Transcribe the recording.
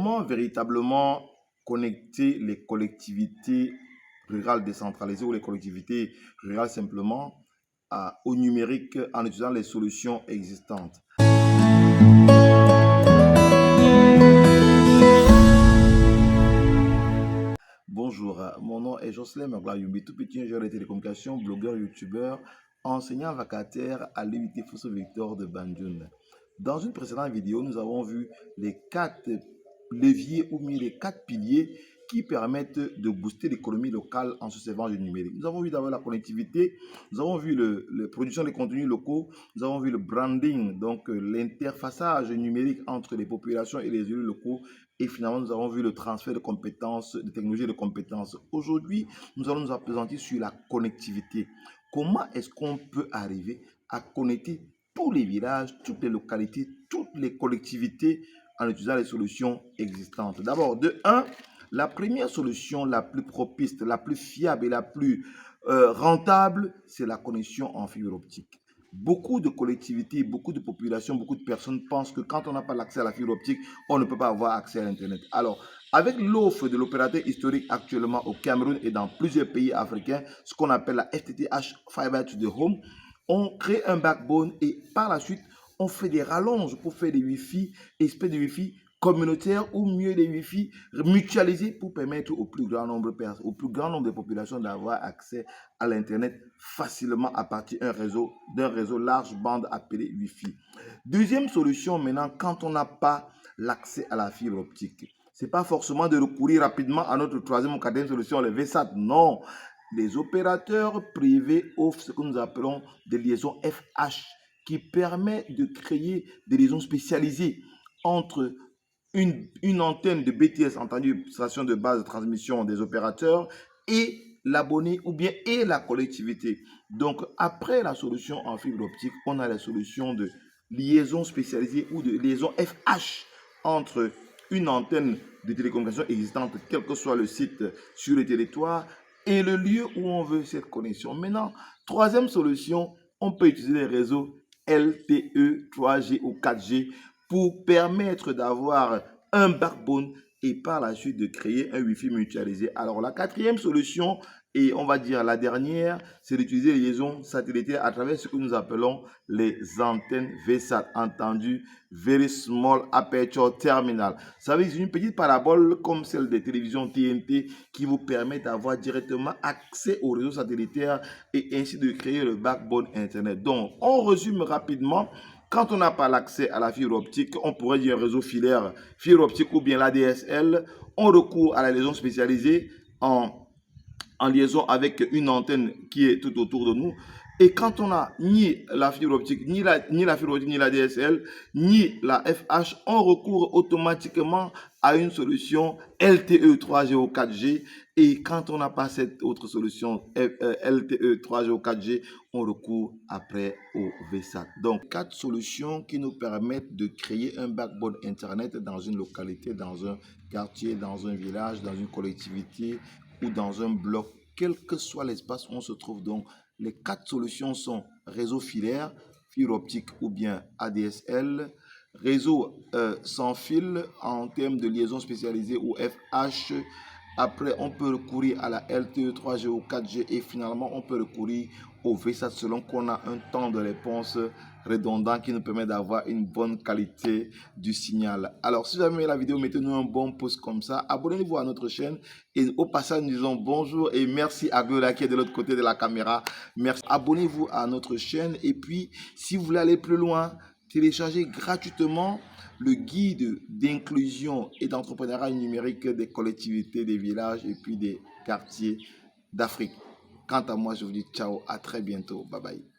Comment véritablement connecter les collectivités rurales décentralisées ou les collectivités rurales simplement au numérique en utilisant les solutions existantes? Bonjour, mon nom est Jocelyn Maglayoubi, tout petit ingénieur de télécommunications, blogueur, youtubeur, enseignant vacataire à l'UIT Fosso Victor de Banjul. Dans une précédente vidéo, nous avons vu les 4 leviers ou mieux les 4 piliers qui permettent de booster l'économie locale en se servant du numérique. Nous avons vu d'abord la connectivité, nous avons vu la production des contenus locaux, nous avons vu le branding, donc l'interfaçage numérique entre les populations et les élus locaux. Et finalement, nous avons vu le transfert de compétences, de technologies et de compétences. Aujourd'hui, nous allons nous appesantir sur la connectivité. Comment est-ce qu'on peut arriver à connecter tous les villages, toutes les localités, toutes les collectivités en utilisant les solutions existantes? D'abord, de 1, la première solution la plus propice, la plus fiable et la plus rentable, c'est la connexion en fibre optique. Beaucoup de collectivités, beaucoup de populations, beaucoup de personnes pensent que quand on n'a pas l'accès à la fibre optique, on ne peut pas avoir accès à Internet. Alors, avec l'offre de l'opérateur historique actuellement au Cameroun et dans plusieurs pays africains, ce qu'on appelle la FTTH Fiber to the Home, on crée un backbone et par la suite, on fait des rallonges pour faire des Wi-Fi, espèces de Wi-Fi communautaires ou mieux des Wi-Fi mutualisés pour permettre au plus grand nombre de populations d'avoir accès à l'Internet facilement à partir d'un réseau large bande appelé Wi-Fi. Deuxième solution maintenant, quand on n'a pas l'accès à la fibre optique, ce n'est pas forcément de recourir rapidement à notre troisième ou quatrième solution, le VSAT. Non, les opérateurs privés offrent ce que nous appelons des liaisons FH qui permet de créer des liaisons spécialisées entre une antenne de BTS, entendu station de base de transmission des opérateurs, et l'abonné ou bien et la collectivité. Donc après la solution en fibre optique, on a la solution de liaison spécialisée ou de liaison FH entre une antenne de télécommunication existante, quel que soit le site sur le territoire, et le lieu où on veut cette connexion. Maintenant, troisième solution, on peut utiliser les réseaux LTE, 3G ou 4G pour permettre d'avoir un backbone et par la suite de créer un Wi-Fi mutualisé. Alors la quatrième solution, et on va dire la dernière, c'est d'utiliser les liaisons satellitaires à travers ce que nous appelons les antennes VSAT, entendu Very Small Aperture Terminal. Ça veut dire une petite parabole comme celle des télévisions TNT qui vous permet d'avoir directement accès aux réseaux satellitaires et ainsi de créer le backbone Internet. Donc, on résume rapidement. Quand on n'a pas l'accès à la fibre optique, on pourrait dire un réseau filaire, fibre optique ou bien l'ADSL, on recourt à la liaison spécialisée en liaison avec une antenne qui est tout autour de nous. Et quand on n'a ni la fibre optique, ni la fibre optique, ni la DSL, ni la FH, on recourt automatiquement à une solution LTE 3G ou 4G. Et quand on n'a pas cette autre solution LTE 3G ou 4G, on recourt après au VSAT. Donc, 4 solutions qui nous permettent de créer un backbone Internet dans une localité, dans un quartier, dans un village, dans une collectivité ou dans un bloc, quel que soit l'espace où on se trouve. Donc, les 4 solutions sont réseau filaire, fibre optique ou bien ADSL, réseau sans fil en termes de liaison spécialisée ou FH. Après, on peut recourir à la LTE 3G ou 4G et finalement, on peut recourir au VSAT selon qu'on a un temps de réponse redondant qui nous permet d'avoir une bonne qualité du signal. Alors, si vous avez aimé la vidéo, mettez-nous un bon pouce comme ça. Abonnez-vous à notre chaîne et au passage, nous disons bonjour et merci à Gloria qui est de l'autre côté de la caméra. Merci. Abonnez-vous à notre chaîne et puis, si vous voulez aller plus loin, téléchargez gratuitement le guide d'inclusion et d'entrepreneuriat numérique des collectivités, des villages et puis des quartiers d'Afrique. Quant à moi, je vous dis ciao, à très bientôt. Bye bye.